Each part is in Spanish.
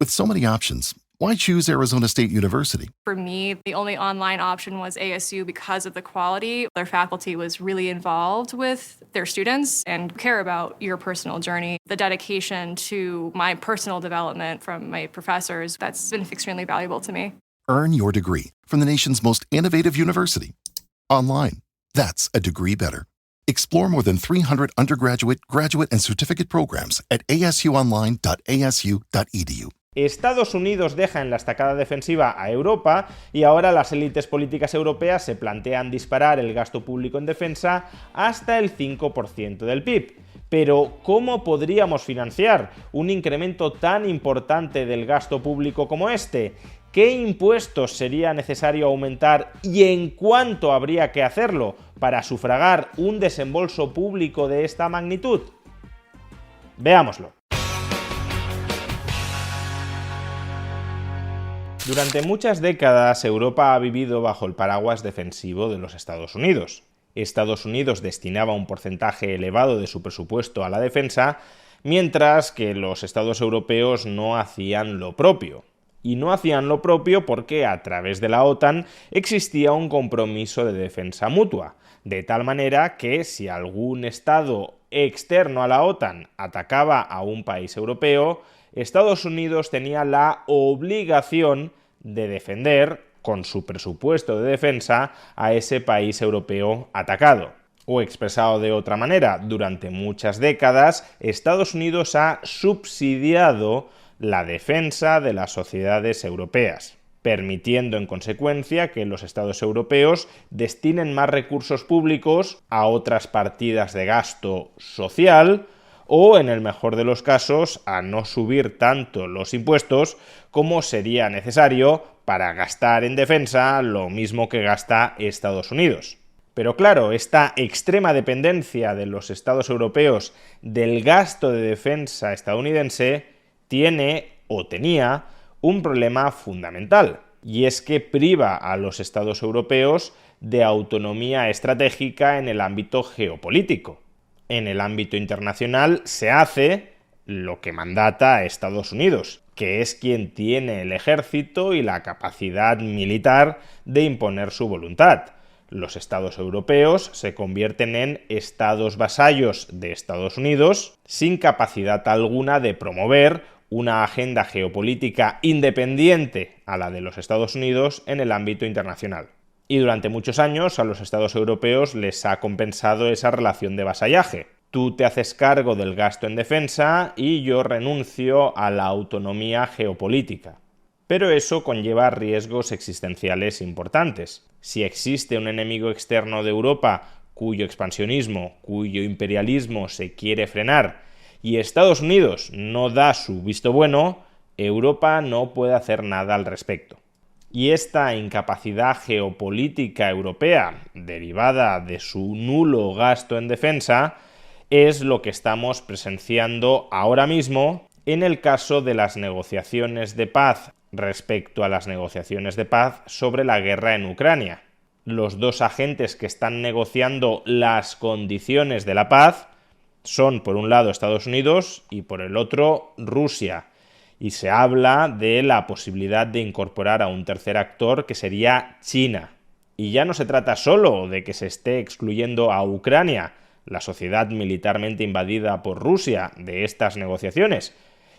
With so many options, why choose Arizona State University? For me, the only online option was ASU because of the quality. Their faculty was really involved with their students and care about your personal journey. The dedication to my personal development from my professors, that's been extremely valuable to me. Earn your degree from the nation's most innovative university. Online. That's a degree better. Explore more than 300 undergraduate, graduate, and certificate programs at asuonline.asu.edu. Estados Unidos deja en la estacada defensiva a Europa y ahora las élites políticas europeas se plantean disparar el gasto público en defensa hasta el 5% del PIB. Pero, ¿cómo podríamos financiar un incremento tan importante del gasto público como este? ¿Qué impuestos sería necesario aumentar y en cuánto habría que hacerlo para sufragar un desembolso público de esta magnitud? Veámoslo. Durante muchas décadas, Europa ha vivido bajo el paraguas defensivo de los Estados Unidos. Estados Unidos destinaba un porcentaje elevado de su presupuesto a la defensa, mientras que los estados europeos no hacían lo propio. Y no hacían lo propio porque a través de la OTAN existía un compromiso de defensa mutua, de tal manera que si algún estado externo a la OTAN atacaba a un país europeo, Estados Unidos tenía la obligación de defender, con su presupuesto de defensa, a ese país europeo atacado. O expresado de otra manera, durante muchas décadas, Estados Unidos ha subsidiado la defensa de las sociedades europeas, permitiendo en consecuencia que los estados europeos destinen más recursos públicos a otras partidas de gasto social, o, en el mejor de los casos, a no subir tanto los impuestos como sería necesario para gastar en defensa lo mismo que gasta Estados Unidos. Pero claro, esta extrema dependencia de los estados europeos del gasto de defensa estadounidense tiene o tenía un problema fundamental, y es que priva a los estados europeos de autonomía estratégica en el ámbito geopolítico. En el ámbito internacional se hace lo que mandata a Estados Unidos, que es quien tiene el ejército y la capacidad militar de imponer su voluntad. Los estados europeos se convierten en estados vasallos de Estados Unidos, sin capacidad alguna de promover una agenda geopolítica independiente a la de los Estados Unidos en el ámbito internacional. Y durante muchos años a los estados europeos les ha compensado esa relación de vasallaje. Tú te haces cargo del gasto en defensa y yo renuncio a la autonomía geopolítica. Pero eso conlleva riesgos existenciales importantes. Si existe un enemigo externo de Europa cuyo expansionismo, cuyo imperialismo se quiere frenar, y Estados Unidos no da su visto bueno, Europa no puede hacer nada al respecto. Y esta incapacidad geopolítica europea, derivada de su nulo gasto en defensa, es lo que estamos presenciando ahora mismo en el caso de las negociaciones de paz respecto a las negociaciones de paz sobre la guerra en Ucrania. Los dos agentes que están negociando las condiciones de la paz son, por un lado, Estados Unidos y, por el otro, Rusia. Y se habla de la posibilidad de incorporar a un tercer actor que sería China. Y ya no se trata solo de que se esté excluyendo a Ucrania, la sociedad militarmente invadida por Rusia, de estas negociaciones.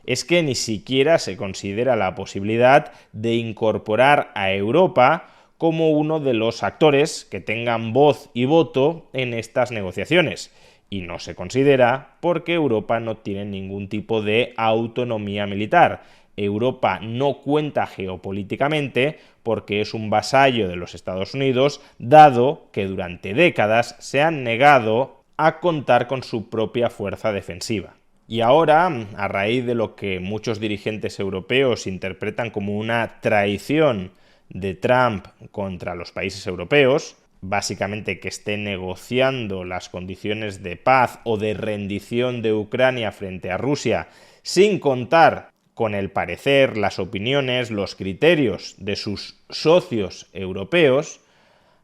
Es que ni siquiera se considera la posibilidad de incorporar a Europa como uno de los actores que tengan voz y voto en estas negociaciones. Y no se considera porque Europa no tiene ningún tipo de autonomía militar. Europa no cuenta geopolíticamente porque es un vasallo de los Estados Unidos, dado que durante décadas se han negado a contar con su propia fuerza defensiva. Y ahora, a raíz de lo que muchos dirigentes europeos interpretan como una traición de Trump contra los países europeos, básicamente que esté negociando las condiciones de paz o de rendición de Ucrania frente a Rusia sin contar con el parecer, las opiniones, los criterios de sus socios europeos,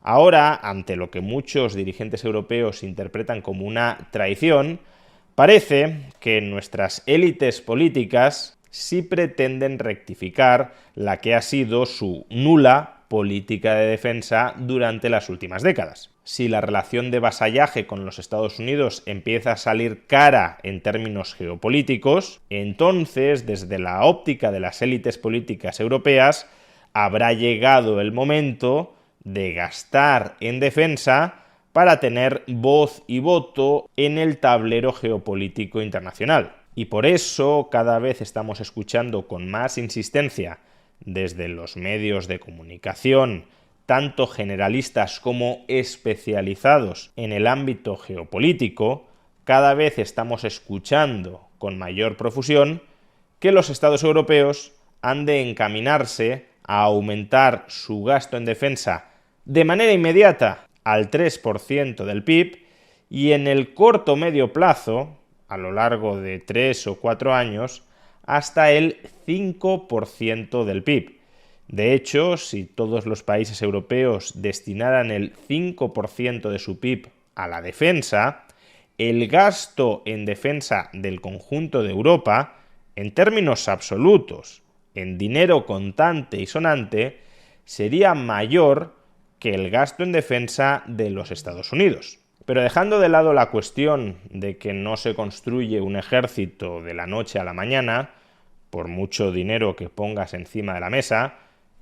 ahora, ante lo que muchos dirigentes europeos interpretan como una traición, parece que nuestras élites políticas si pretenden rectificar la que ha sido su nula política de defensa durante las últimas décadas. Si la relación de vasallaje con los Estados Unidos empieza a salir cara en términos geopolíticos, entonces, desde la óptica de las élites políticas europeas, habrá llegado el momento de gastar en defensa para tener voz y voto en el tablero geopolítico internacional. Y por eso cada vez estamos escuchando con más insistencia desde los medios de comunicación, tanto generalistas como especializados en el ámbito geopolítico, cada vez estamos escuchando con mayor profusión que los Estados europeos han de encaminarse a aumentar su gasto en defensa de manera inmediata al 3% del PIB y en el corto medio plazo, a lo largo de 3 o 4 años, hasta el 5% del PIB. De hecho, si todos los países europeos destinaran el 5% de su PIB a la defensa, el gasto en defensa del conjunto de Europa, en términos absolutos, en dinero contante y sonante, sería mayor que el gasto en defensa de los Estados Unidos. Pero dejando de lado la cuestión de que no se construye un ejército de la noche a la mañana, por mucho dinero que pongas encima de la mesa,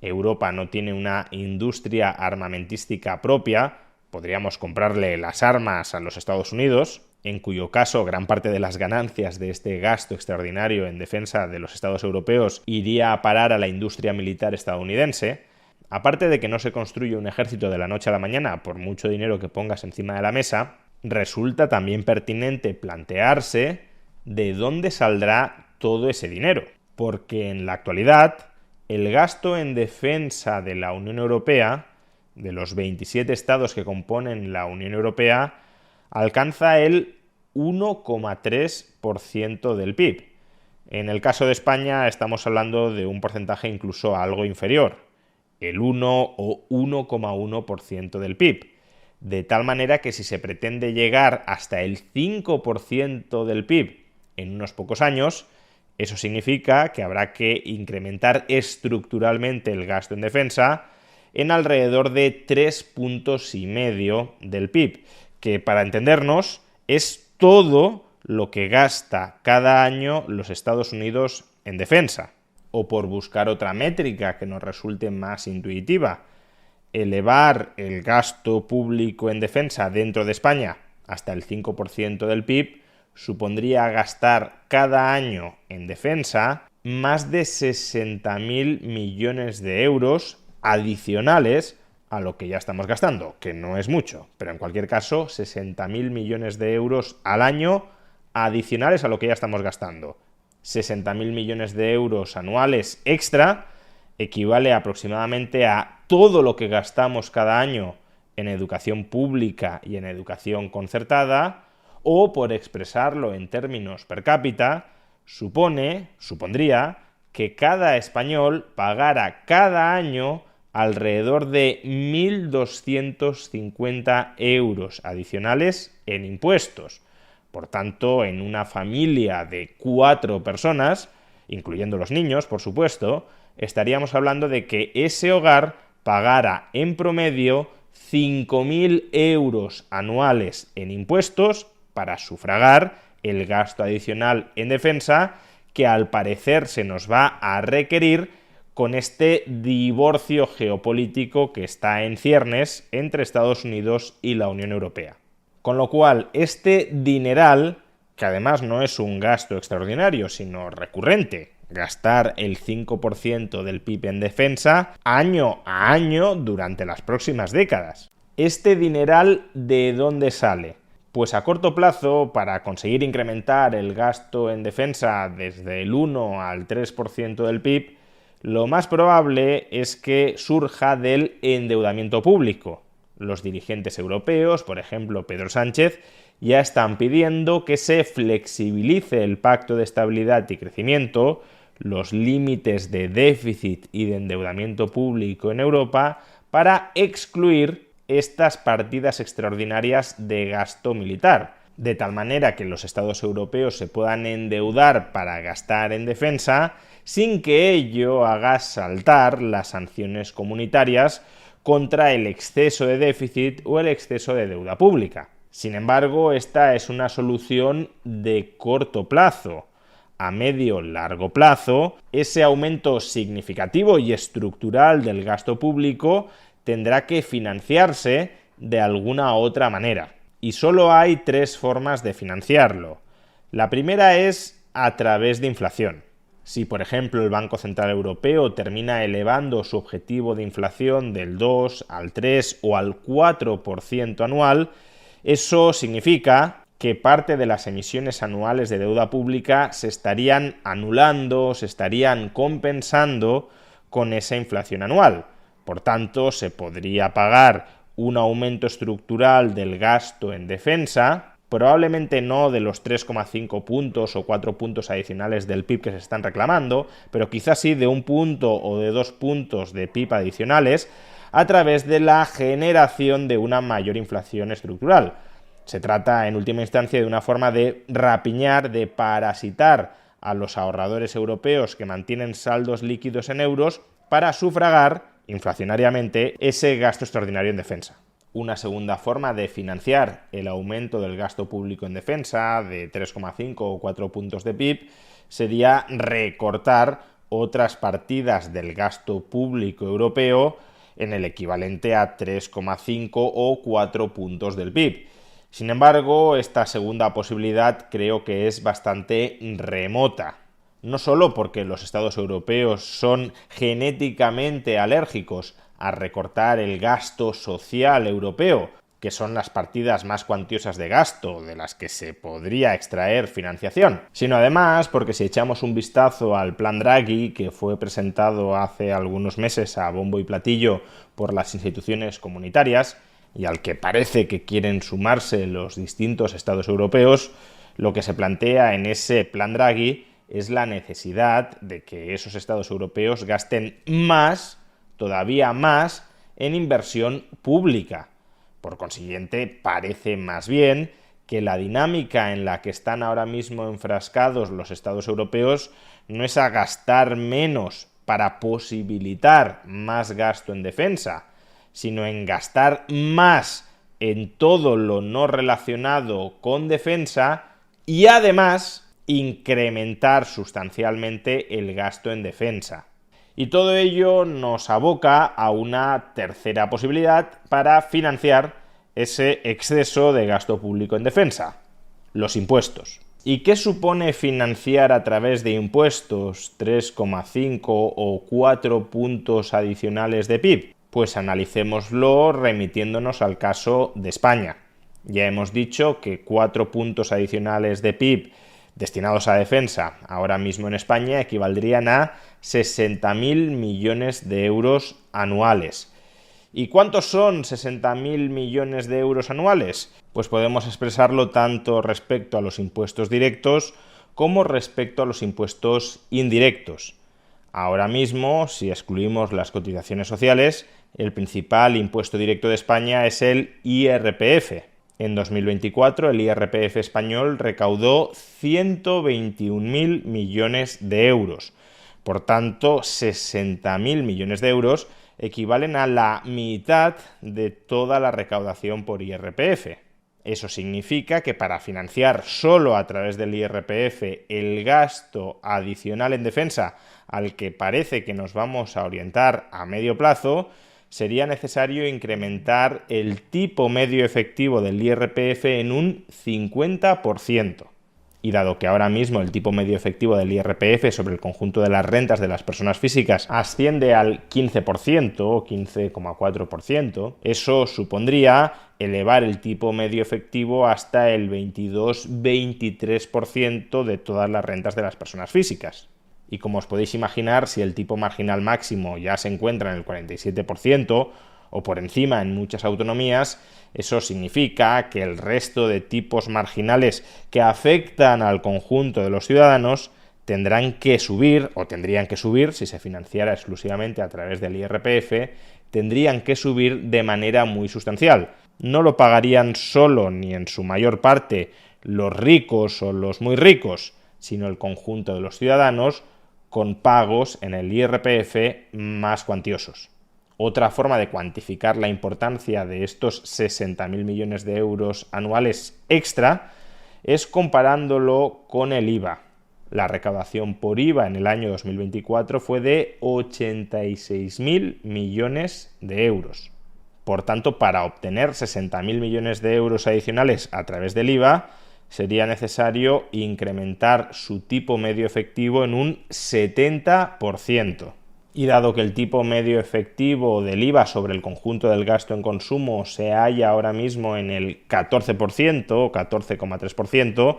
Europa no tiene una industria armamentística propia, podríamos comprarle las armas a los Estados Unidos, en cuyo caso gran parte de las ganancias de este gasto extraordinario en defensa de los Estados europeos iría a parar a la industria militar estadounidense. Aparte de que no se construye un ejército de la noche a la mañana por mucho dinero que pongas encima de la mesa, resulta también pertinente plantearse de dónde saldrá todo ese dinero. Porque en la actualidad, el gasto en defensa de la Unión Europea, de los 27 estados que componen la Unión Europea, alcanza el 1,3% del PIB. En el caso de España estamos hablando de un porcentaje incluso algo inferior, el 1 o 1,1% del PIB. De tal manera que si se pretende llegar hasta el 5% del PIB en unos pocos años, eso significa que habrá que incrementar estructuralmente el gasto en defensa en alrededor de 3,5 puntos del PIB, que para entendernos es todo lo que gasta cada año los Estados Unidos en defensa. O por buscar otra métrica que nos resulte más intuitiva, elevar el gasto público en defensa dentro de España hasta el 5% del PIB supondría gastar cada año en defensa más de 60.000 millones de euros adicionales a lo que ya estamos gastando, que no es mucho, pero en cualquier caso 60.000 millones de euros al año adicionales a lo que ya estamos gastando. 60.000 millones de euros anuales extra equivale aproximadamente a todo lo que gastamos cada año en educación pública y en educación concertada, o por expresarlo en términos per cápita, supondría que cada español pagara cada año alrededor de 1.250 euros adicionales en impuestos. Por tanto, en una familia de 4 personas, incluyendo los niños, por supuesto, estaríamos hablando de que ese hogar pagara en promedio 5.000 euros anuales en impuestos para sufragar el gasto adicional en defensa que al parecer se nos va a requerir con este divorcio geopolítico que está en ciernes entre Estados Unidos y la Unión Europea. Con lo cual, este dineral, que además no es un gasto extraordinario, sino recurrente, gastar el 5% del PIB en defensa año a año durante las próximas décadas. ¿Este dineral de dónde sale? Pues a corto plazo, para conseguir incrementar el gasto en defensa desde el 1 al 3% del PIB, lo más probable es que surja del endeudamiento público. Los dirigentes europeos, por ejemplo Pedro Sánchez, ya están pidiendo que se flexibilice el Pacto de Estabilidad y Crecimiento, los límites de déficit y de endeudamiento público en Europa, para excluir estas partidas extraordinarias de gasto militar, de tal manera que los estados europeos se puedan endeudar para gastar en defensa sin que ello haga saltar las sanciones comunitarias contra el exceso de déficit o el exceso de deuda pública. Sin embargo, esta es una solución de corto plazo. A medio-largo plazo, ese aumento significativo y estructural del gasto público tendrá que financiarse de alguna otra manera. Y solo hay 3 formas de financiarlo. La primera es a través de inflación. Si, por ejemplo, el Banco Central Europeo termina elevando su objetivo de inflación del 2 al 3 o al 4% anual, eso significa que parte de las emisiones anuales de deuda pública se estarían anulando, se estarían compensando con esa inflación anual. Por tanto, se podría pagar un aumento estructural del gasto en defensa, probablemente no de los 3,5 puntos o 4 puntos adicionales del PIB que se están reclamando, pero quizás sí de 1 punto o de 2 puntos de PIB adicionales, a través de la generación de una mayor inflación estructural. Se trata, en última instancia, de una forma de rapiñar, de parasitar a los ahorradores europeos que mantienen saldos líquidos en euros para sufragar inflacionariamente ese gasto extraordinario en defensa. Una segunda forma de financiar el aumento del gasto público en defensa de 3,5 o 4 puntos de PIB sería recortar otras partidas del gasto público europeo en el equivalente a 3,5 o 4 puntos del PIB. Sin embargo, esta segunda posibilidad creo que es bastante remota. No solo porque los estados europeos son genéticamente alérgicos a recortar el gasto social europeo, que son las partidas más cuantiosas de gasto de las que se podría extraer financiación, sino además porque si echamos un vistazo al plan Draghi, que fue presentado hace algunos meses a bombo y platillo por las instituciones comunitarias, y al que parece que quieren sumarse los distintos estados europeos, lo que se plantea en ese plan Draghi es la necesidad de que esos estados europeos gasten más, todavía más, en inversión pública. Por consiguiente, parece más bien que la dinámica en la que están ahora mismo enfrascados los estados europeos no es a gastar menos para posibilitar más gasto en defensa, sino en gastar más en todo lo no relacionado con defensa y además incrementar sustancialmente el gasto en defensa. Y todo ello nos aboca a una tercera posibilidad para financiar ese exceso de gasto público en defensa: los impuestos. ¿Y qué supone financiar a través de impuestos 3,5 o 4 puntos adicionales de PIB? Pues analicémoslo remitiéndonos al caso de España. Ya hemos dicho que 4 puntos adicionales de PIB destinados a defensa ahora mismo en España equivaldrían a 60.000 millones de euros anuales. ¿Y cuántos son 60.000 millones de euros anuales? Pues podemos expresarlo tanto respecto a los impuestos directos como respecto a los impuestos indirectos. Ahora mismo, si excluimos las cotizaciones sociales, el principal impuesto directo de España es el IRPF. En 2024 el IRPF español recaudó 121.000 millones de euros. Por tanto, 60.000 millones de euros equivalen a la mitad de toda la recaudación por IRPF. Eso significa que para financiar solo a través del IRPF el gasto adicional en defensa al que parece que nos vamos a orientar a medio plazo, sería necesario incrementar el tipo medio efectivo del IRPF en un 50%. Y dado que ahora mismo el tipo medio efectivo del IRPF sobre el conjunto de las rentas de las personas físicas asciende al 15% o 15,4%, eso supondría elevar el tipo medio efectivo hasta el 22-23% de todas las rentas de las personas físicas. Y como os podéis imaginar, si el tipo marginal máximo ya se encuentra en el 47% o por encima en muchas autonomías, eso significa que el resto de tipos marginales que afectan al conjunto de los ciudadanos tendrán que subir, o tendrían que subir, si se financiara exclusivamente a través del IRPF, tendrían que subir de manera muy sustancial. No lo pagarían solo, ni en su mayor parte, los ricos o los muy ricos, sino el conjunto de los ciudadanos, con pagos en el IRPF más cuantiosos. Otra forma de cuantificar la importancia de estos 60.000 millones de euros anuales extra es comparándolo con el IVA. La recaudación por IVA en el año 2024 fue de 86.000 millones de euros. Por tanto, para obtener 60.000 millones de euros adicionales a través del IVA, sería necesario incrementar su tipo medio efectivo en un 70%. Y dado que el tipo medio efectivo del IVA sobre el conjunto del gasto en consumo se halla ahora mismo en el 14% o 14,3%,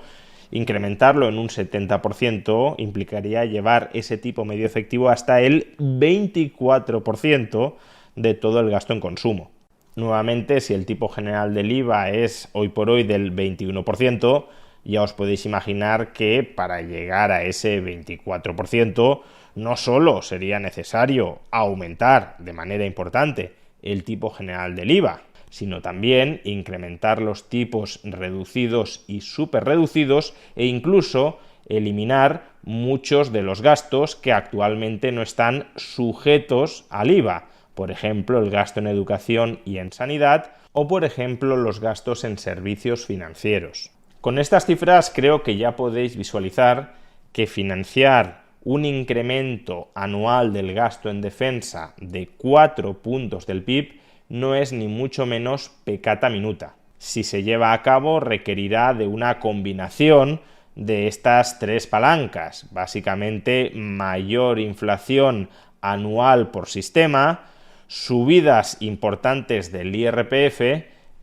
incrementarlo en un 70% implicaría llevar ese tipo medio efectivo hasta el 24% de todo el gasto en consumo. Nuevamente, si el tipo general del IVA es hoy por hoy del 21%, ya os podéis imaginar que para llegar a ese 24% no solo sería necesario aumentar de manera importante el tipo general del IVA, sino también incrementar los tipos reducidos y superreducidos e incluso eliminar muchos de los gastos que actualmente no están sujetos al IVA. Por ejemplo, el gasto en educación y en sanidad, o por ejemplo, los gastos en servicios financieros. Con estas cifras creo que ya podéis visualizar que financiar un incremento anual del gasto en defensa de 4 puntos del PIB no es ni mucho menos peccata minuta. Si se lleva a cabo, requerirá de una combinación de estas tres palancas, básicamente mayor inflación anual por sistema, subidas importantes del IRPF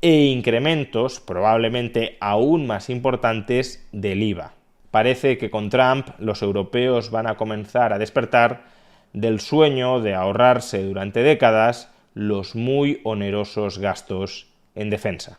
e incrementos probablemente aún más importantes del IVA. Parece que con Trump los europeos van a comenzar a despertar del sueño de ahorrarse durante décadas los muy onerosos gastos en defensa.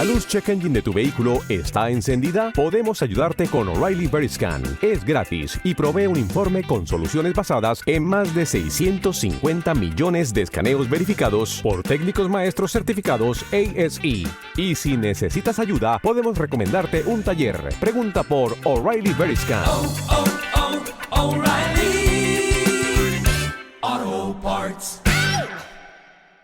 ¿La luz check engine de tu vehículo está encendida? Podemos ayudarte con O'Reilly Veriscan. Es gratis y provee un informe con soluciones basadas en más de 650 millones de escaneos verificados por técnicos maestros certificados ASE. Y si necesitas ayuda, podemos recomendarte un taller. Pregunta por O'Reilly Veriscan. O'Reilly.